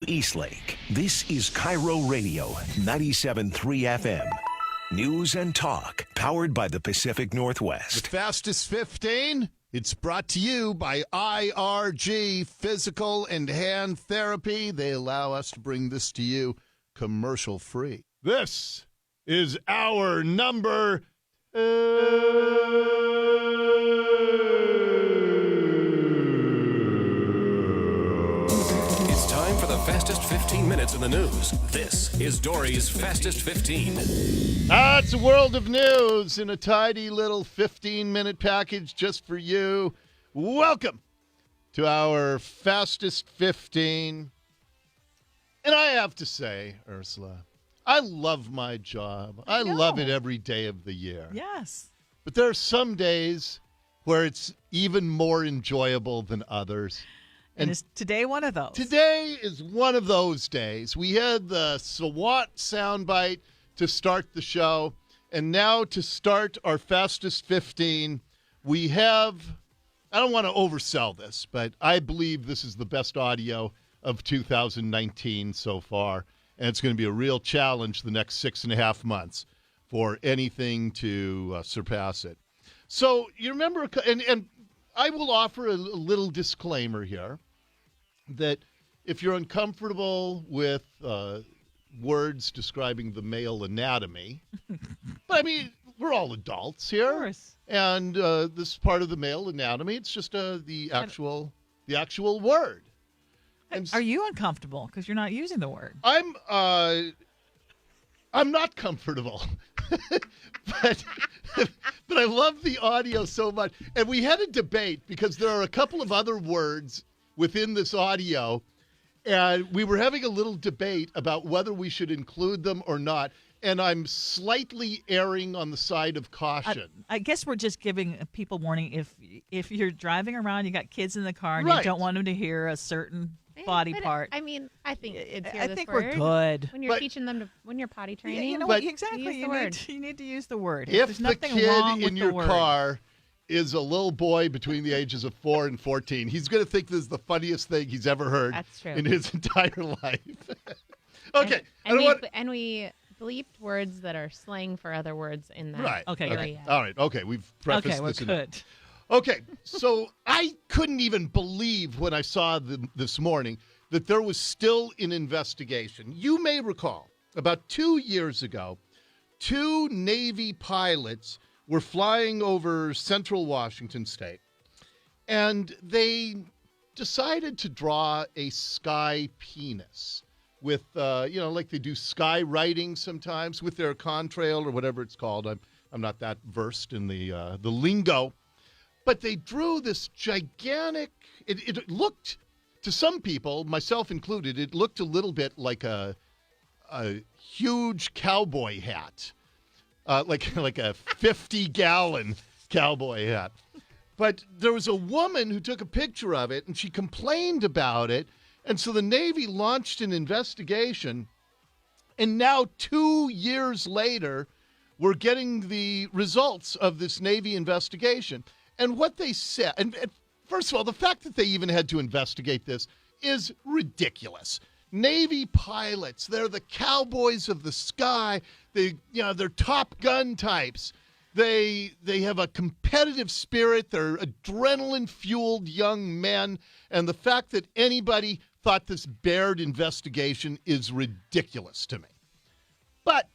Eastlake. This is KIRO Radio, 97.3 FM. News and talk, powered by the Pacific Northwest. The Fastest 15, it's brought to you by IRG Physical and Hand Therapy. They allow us to bring this to you commercial-free. This is our number... It's time for the fastest 15 minutes in the news. This is Dori's Fastest 15. It's a world of news in a tidy little 15-minute package just for you. Welcome to our Fastest 15. And I have to say, Ursula, I love my job. I love it every day of the year. Yes. But there are some days where it's even more enjoyable than others. And is today one of those? Today is one of those days. We had the SWAT soundbite to start the show. And now to start our Fastest 15, we have, I don't want to oversell this, but I believe this is the best audio of 2019 so far. And it's going to be a real challenge the next 6.5 months for anything to surpass it. So you remember, and I will offer a little disclaimer here that if you're uncomfortable with words describing the male anatomy, but I mean, we're all adults here. Of course. And this is part of the male anatomy. It's just the actual word. Are you uncomfortable because you're not using the word? I'm not comfortable, but I love the audio so much. And we had a debate because there are a couple of other words within this audio, and we were having a little debate about whether we should include them or not. And I'm slightly erring on the side of caution. I guess we're just giving people warning if you're driving around, you got kids in the car, and Right. you don't want them to hear a certain body part. I mean, I think kids hear I this think word we're good. when you're teaching them when you're potty training. You know But- what? Exactly. use the word. You need to use the word. If There's the nothing kid wrong with in the your word. car is a little boy between the ages of 4 and 14, he's going to think this is the funniest thing he's ever heard That's true. in his entire life. Okay. And we bleeped words that are slang for other words in that. Right. Okay, area. All right. Okay. We've prefaced Okay, we're this enough. good. Okay. So I couldn't even believe when I saw this morning that there was still an investigation. You may recall about 2 years ago, 2 Navy pilots were flying over central Washington state, and they decided to draw a sky penis with, like they do skywriting sometimes with their contrail or whatever it's called. I'm not that versed in the lingo, but they drew this gigantic. It looked, to some people, myself included, it looked a little bit like a huge cowboy hat. Like a 50-gallon cowboy hat. But there was a woman who took a picture of it, and she complained about it. And so the Navy launched an investigation. And now 2 years later, we're getting the results of this Navy investigation. And what they said, and first of all, the fact that they even had to investigate this is ridiculous. Navy pilots, they're the cowboys of the sky. They're Top Gun types. They have a competitive spirit. They're adrenaline-fueled young men. And the fact that anybody thought this Baird investigation is ridiculous to me. But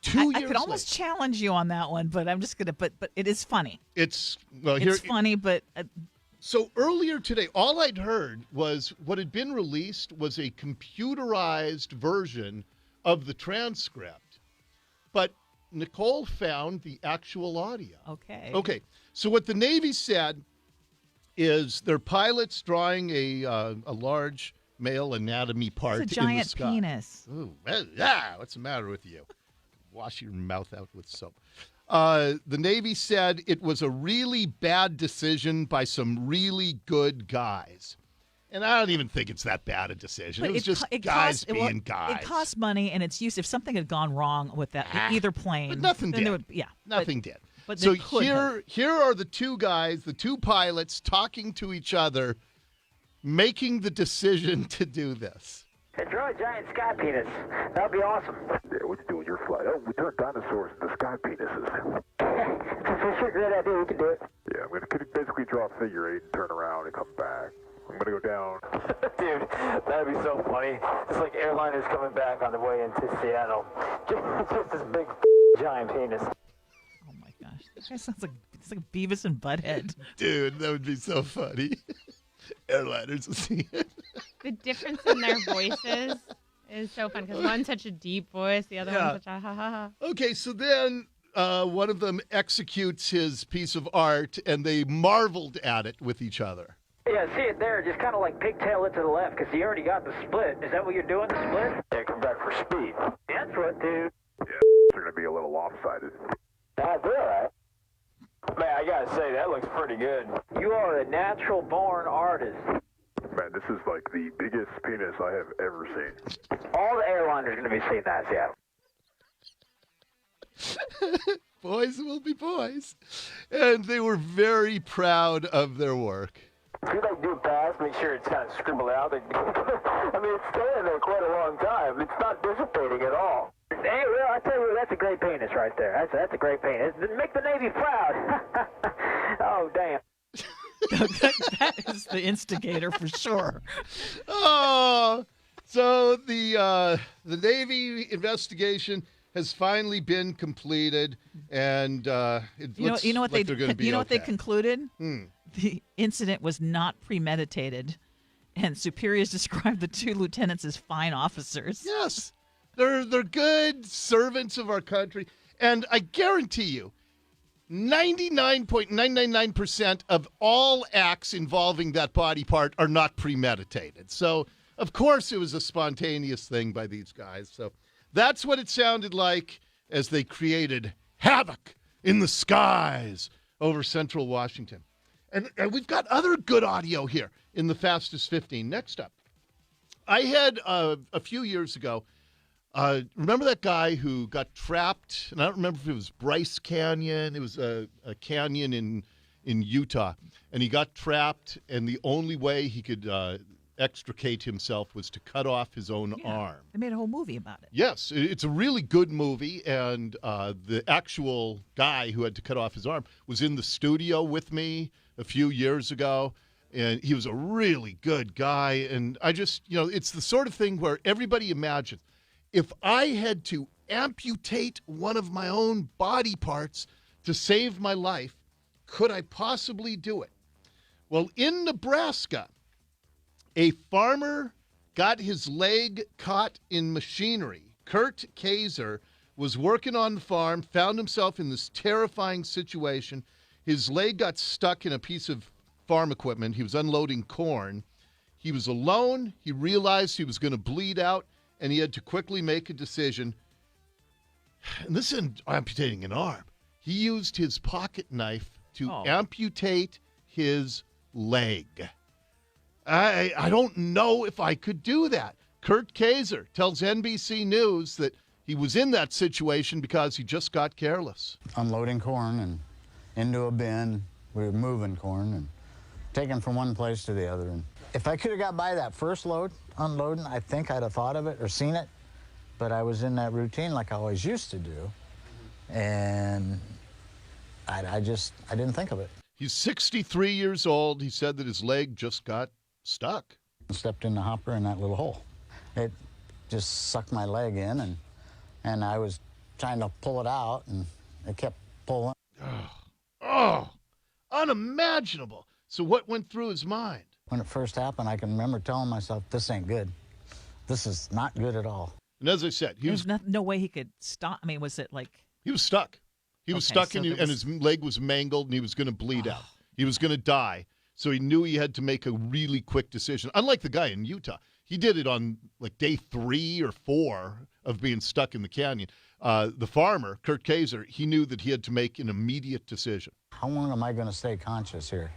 2 years I could almost challenge you on that one, but I'm just gonna. But it is funny. It's funny, but So earlier today, all I'd heard was what had been released was a computerized version of the transcript. But Nicole found the actual audio. okay. So what the Navy said is their pilots drawing a large male anatomy part It's a in the giant sky. penis. Ooh, what's the matter with you? Wash your mouth out with soap. The Navy said it was a really bad decision by some really good guys. And I don't even think it's that bad a decision. It was just guys being guys. It costs money, and it's used. If something had gone wrong with that, either plane, But nothing then did. Nothing did. But so they could here are the two guys, the two pilots talking to each other, making the decision to do this. Draw a giant sky penis. That'd be awesome. Yeah, what you do with your flight? Oh, we turn dinosaurs into sky penises. For sure, great idea. We can do it. Yeah, I'm going to basically draw a figure 8 and turn around and come back. I'm going to go down. Dude, that'd be so funny. It's like airliners coming back on the way into Seattle. Just this big giant penis. Oh my gosh, this guy sounds like it's like Beavis and Butthead. Dude, that would be so funny. Airliners will see it. The difference in their voices is so fun because one's such a deep voice, the other one's such a ha ha ha. Okay, so then one of them executes his piece of art, and they marveled at it with each other. Yeah, see it there. Just kind of like pigtail it to the left because you already got the split. Is that what you're doing, the split? Yeah, come back for speed. That's what, dude. Yeah, they're going to be a little lopsided. That's all right. Man, I gotta say, that looks pretty good. You are a natural-born artist. Man, this is like the biggest penis I have ever seen. All the airliners are going to be seeing that, Seattle. Boys will be boys. And they were very proud of their work. If you like do a pass, make sure it's kind of scribbled out. I mean, it's staying there quite a long time. It's not dissipating at all. Hey, well, I tell you, that's a great penis right there. That's a great penis. Make the Navy proud. Oh, damn. That is the instigator for sure. Oh, so the Navy investigation has finally been completed, and it looks You know what like they they're going to be what they okay. concluded? The incident was not premeditated, and superiors described the two lieutenants as fine officers. Yes, they're good servants of our country, and I guarantee you, 99.999% of all acts involving that body part are not premeditated. So, of course, it was a spontaneous thing by these guys. So that's what it sounded like as they created havoc in the skies over central Washington. And we've got other good audio here in the Fastest 15. Next up, I had a few years ago, remember that guy who got trapped? And I don't remember if it was Bryce Canyon. It was a canyon in Utah. And he got trapped, and the only way he could extricate himself was to cut off his own arm. They made a whole movie about it. Yes, it's a really good movie, and the actual guy who had to cut off his arm was in the studio with me a few years ago, and he was a really good guy. And I just, it's the sort of thing where everybody imagines, if I had to amputate one of my own body parts to save my life, could I possibly do it? Well, in Nebraska, a farmer got his leg caught in machinery. Kurt Kaiser was working on the farm, found himself in this terrifying situation. His leg got stuck in a piece of farm equipment. He was unloading corn. He was alone. He realized he was going to bleed out, and he had to quickly make a decision. And this isn't amputating an arm. He used his pocket knife to amputate his leg. I don't know if I could do that. Kurt Kaiser tells NBC News that he was in that situation because he just got careless. Unloading corn and into a bin. We were moving corn and taking from one place to the other. And if I could have got by that first load, unloading, I think I'd have thought of it or seen it. But I was in that routine like I always used to do. And I didn't think of it. He's 63 years old. He said that his leg just got stuck. I stepped in the hopper in that little hole. It just sucked my leg in, and I was trying to pull it out, and it kept pulling. Oh, unimaginable. So what went through his mind? When it first happened, I can remember telling myself, this ain't good. This is not good at all. And as I said, There's no way he could stop. I mean, was it like... He was stuck. He was stuck, and his leg was mangled, and he was going to bleed out. He was going to die. So he knew he had to make a really quick decision. Unlike the guy in Utah, he did it on like day 3 or 4 of being stuck in the canyon. The farmer, Kurt Kaiser, he knew that he had to make an immediate decision. How long am I going to stay conscious here?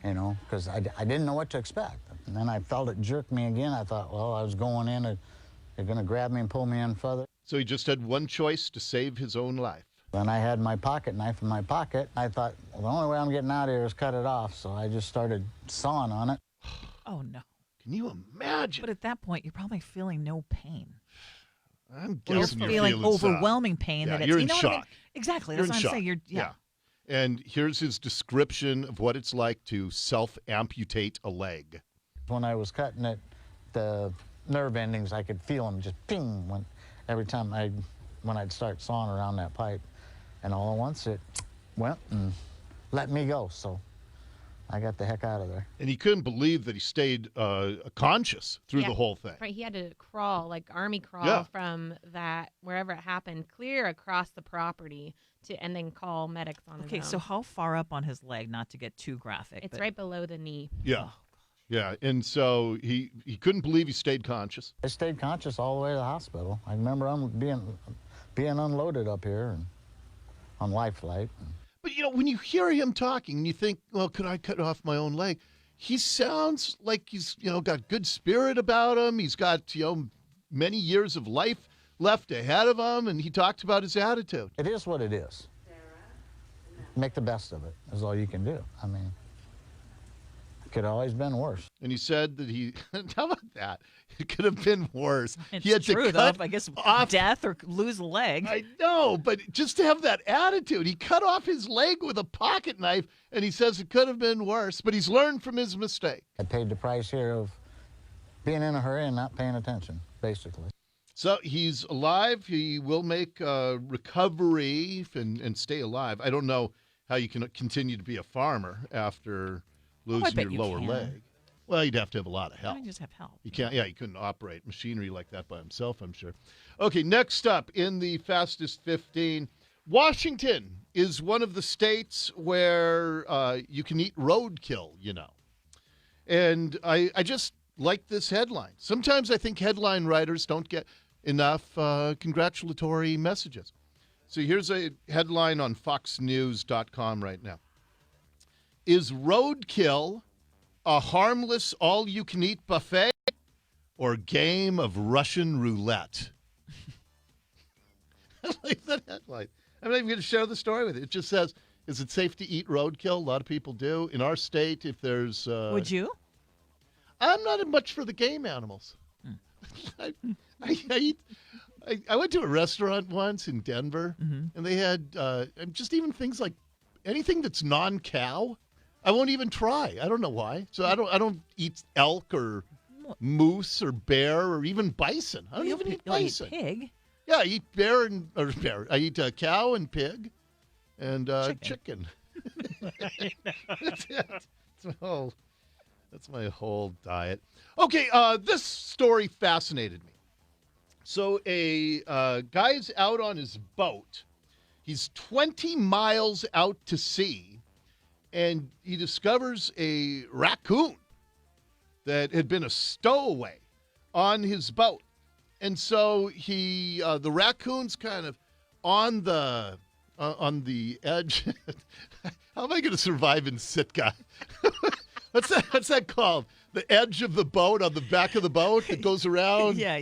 You know, because I didn't know what to expect. And then I felt it jerk me again. I thought, well, I was going in, they're going to grab me and pull me in further. So he just had one choice to save his own life. Then I had my pocket knife in my pocket. I thought, well, the only way I'm getting out of here is cut it off. So I just started sawing on it. Oh, no. Can you imagine? But at that point, you're probably feeling no pain. I'm You're guessing feeling overwhelming pain. Yeah, That it's, you're you in know what I mean? shock. Exactly. You're That's in what I'm shock. saying. Yeah. And here's his description of what it's like to self-amputate a leg. When I was cutting it, the nerve endings, I could feel them just ping every time when I'd start sawing around that pipe. And all at once it went and let me go. So I got the heck out of there. And he couldn't believe that he stayed conscious through the whole thing. Right, he had to crawl, like army crawl from that, wherever it happened, clear across the property and then call medics on his own. Okay, so how far up on his leg, not to get too graphic? It's right below the knee. Yeah. Yeah, and so he couldn't believe he stayed conscious. I stayed conscious all the way to the hospital. I remember being unloaded up here and on life flight. But, when you hear him talking and you think, well, could I cut off my own leg? He sounds like he's, got good spirit about him. He's got, many years of life left ahead of him, and he talked about his attitude. It is what it is. Make the best of it is all you can do. I mean, it could have always been worse. And he said that how about that? It could have been worse. It's he had true, to though. cut I guess off death or lose a leg. I know, but just to have that attitude, he cut off his leg with a pocket knife, and he says it could have been worse, but he's learned from his mistake. I paid the price here of being in a hurry and not paying attention, basically. So he's alive. He will make recovery and stay alive. I don't know how you can continue to be a farmer after losing your lower leg. Well, you'd have to have a lot of help. You just have help. You can't. Yeah, he couldn't operate machinery like that by himself, I'm sure. Okay, next up in the Fastest 15, Washington is one of the states where you can eat roadkill, And I just like this headline. Sometimes I think headline writers don't get enough congratulatory messages. So here's a headline on foxnews.com right now. Is roadkill a harmless all-you-can-eat buffet or game of Russian roulette? I like that headline. I'm not even going to share the story with you. It just says, is it safe to eat roadkill? A lot of people do. In our state, if there's... Would you? I'm not much for the game animals. I went to a restaurant once in Denver, and they had just even things like anything that's non-cow. I won't even try. I don't know why. So I don't eat elk or moose or bear or even bison. I don't even eat bison. You eat pig. Yeah, I eat bear. I eat cow and pig and chicken. That's it. That's my whole diet. Okay, this story fascinated me. So a guy's out on his boat. He's 20 miles out to sea. And he discovers a raccoon that had been a stowaway on his boat. And so the raccoon's kind of on the edge. How am I going to survive in Sitka? What's that called? The edge of the boat on the back of the boat that goes around? Yeah.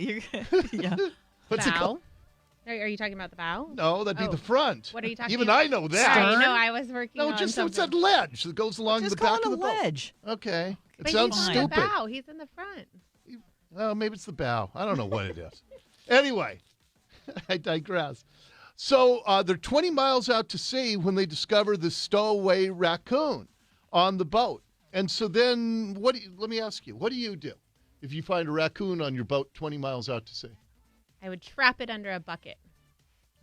What's it called? Are you talking about the bow? No, that'd be the front. What are you talking Even about? I know that. Sorry, no, I was working on just something. it's that ledge that goes along the back of the boat. ledge. Okay. It But sounds he's stupid. on the bow. He's in the front. Oh, maybe it's the bow. I don't know what it is. Anyway, I digress. So they're 20 miles out to sea when they discover this stowaway raccoon on the boat. And so then let me ask you, what do you do if you find a raccoon on your boat 20 miles out to sea? I would trap it under a bucket.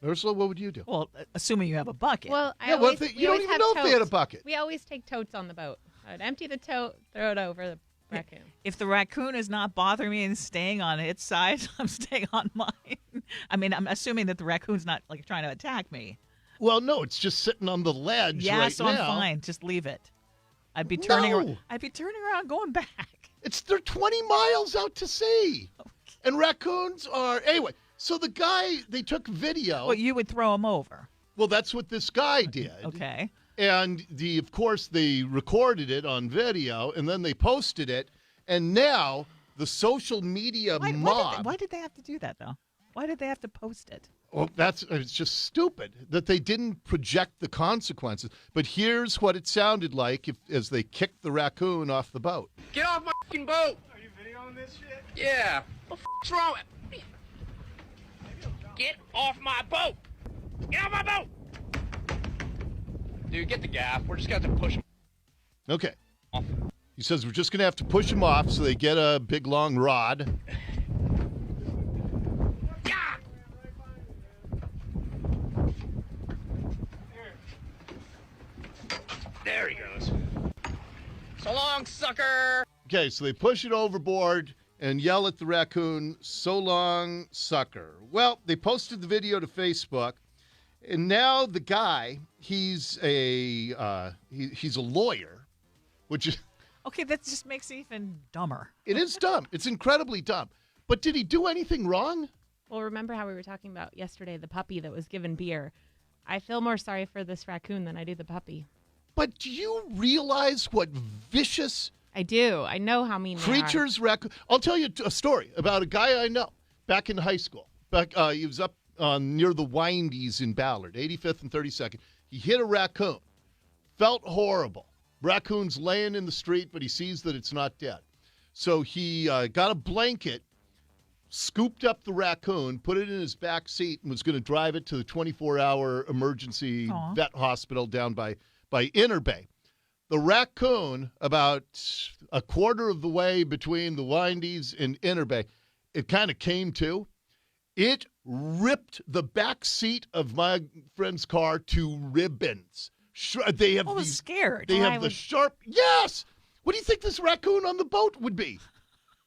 Ursula, what would you do? Well, assuming you have a bucket. Well, You don't even know if they had a bucket. We always take totes on the boat. I would empty the tote, throw it over the raccoon. If the raccoon is not bothering me and staying on its side, I'm staying on mine. I mean, I'm assuming that the raccoon's not like trying to attack me. Well, no, it's just sitting on the ledge Yeah, right so now. I'm fine. Just leave it. I'd be turning. No. I'd be turning around, going back. They're 20 miles out to sea, and raccoons are anyway. So the guy, they took video. Well, you would throw him over. Well, that's what this guy did. Okay. And of course, they recorded it on video, and then they posted it. And now the social media mob. Why did they have to do that, though? Why did they have to post it? Well, it's just stupid that they didn't project the consequences. But here's what it sounded like as they kicked the raccoon off the boat. Get off my fucking boat! Are you videoing Yeah. What the f***'s wrong with me? Get off my boat! Get off my boat! Dude, get the gaff. We're just going to have to push him Okay. off. He says we're just going to have to push him off so they get a big, long rod. Yeah! There he goes. So long, sucker! Okay, so they push it overboard and yell at the raccoon, "So long, sucker." Well, they posted the video to Facebook, and now the guy, he's a lawyer, which is Okay, that just makes it even dumber. it is dumb. It's incredibly dumb. But did he do anything wrong? Well, remember how we were talking about yesterday, the puppy that was given beer? I feel more sorry for this raccoon than I do the puppy. But do you realize what vicious I do. I know how mean creatures raccoon? I'll tell you a story about a guy I know back in high school. He was up near the Windies in Ballard, 85th and 32nd. He hit a raccoon. Felt horrible. Raccoon's laying in the street, but he sees that it's not dead. So he got a blanket, scooped up the raccoon, put it in his back seat, and was going to drive it to the 24-hour emergency vet hospital down by Inner Bay. The raccoon, about a quarter of the way between the Windies and Inner Bay, it kind of came to. It ripped the back seat of my friend's car to ribbons. They have was scared. They have the sharp. Yes. What do you think this raccoon on the boat would be?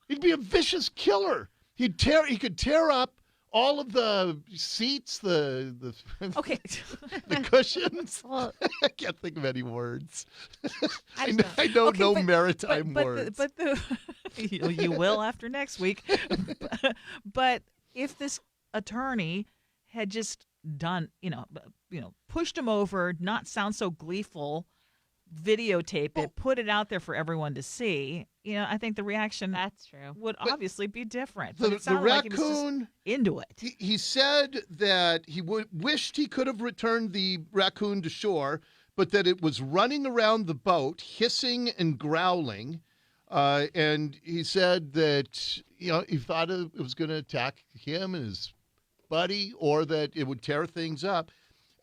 He'd be a vicious killer. He could tear up all of the seats, the Okay. the cushions. Well, I can't think of any words. I I don't know but- maritime but words. You will after next week. But if this attorney had just done, pushed him over, not sound so gleeful, videotape it, put it out there for everyone to see, I think the reaction that's true. would obviously be different. the But it sounded like he was raccoon, just into it. he said that he wished he could have returned the raccoon to shore, but that it was running around the boat, hissing and growling. And he said that, he thought it was going to attack him and his buddy, or that it would tear things up.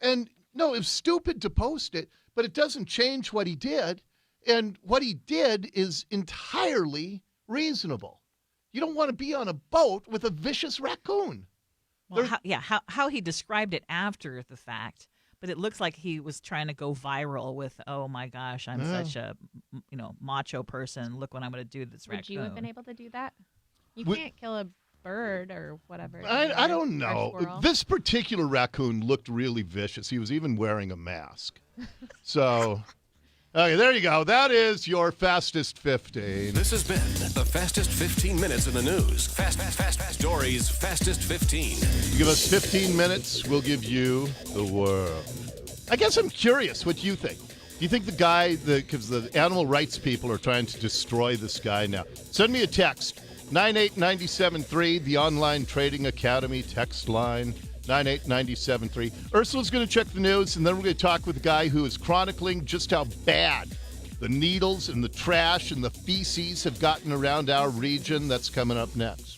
And no, it was stupid to post it, but it doesn't change what he did. And what he did is entirely reasonable. You don't want to be on a boat with a vicious raccoon. Well, how he described it after the fact, but it looks like he was trying to go viral with, "Oh my gosh, I'm such a macho person. Look what I'm going to do to this Would raccoon." you have been able to do that? You Would- can't kill a bird or whatever. I don't Or know. squirrel. This particular raccoon looked really vicious. He was even wearing a mask. So, okay, there you go. That is your fastest 15. This has been the fastest 15 minutes in the news. Fast. Dori's fastest 15. You give us 15 minutes, we'll give you the world. I guess I'm curious what you think. Do you think the guy, because the animal rights people are trying to destroy this guy now? Send me a text, 98973, the Online Trading Academy text line, 98973. Ursula's going to check the news, and then we're going to talk with a guy who is chronicling just how bad the needles and the trash and the feces have gotten around our region. That's coming up next.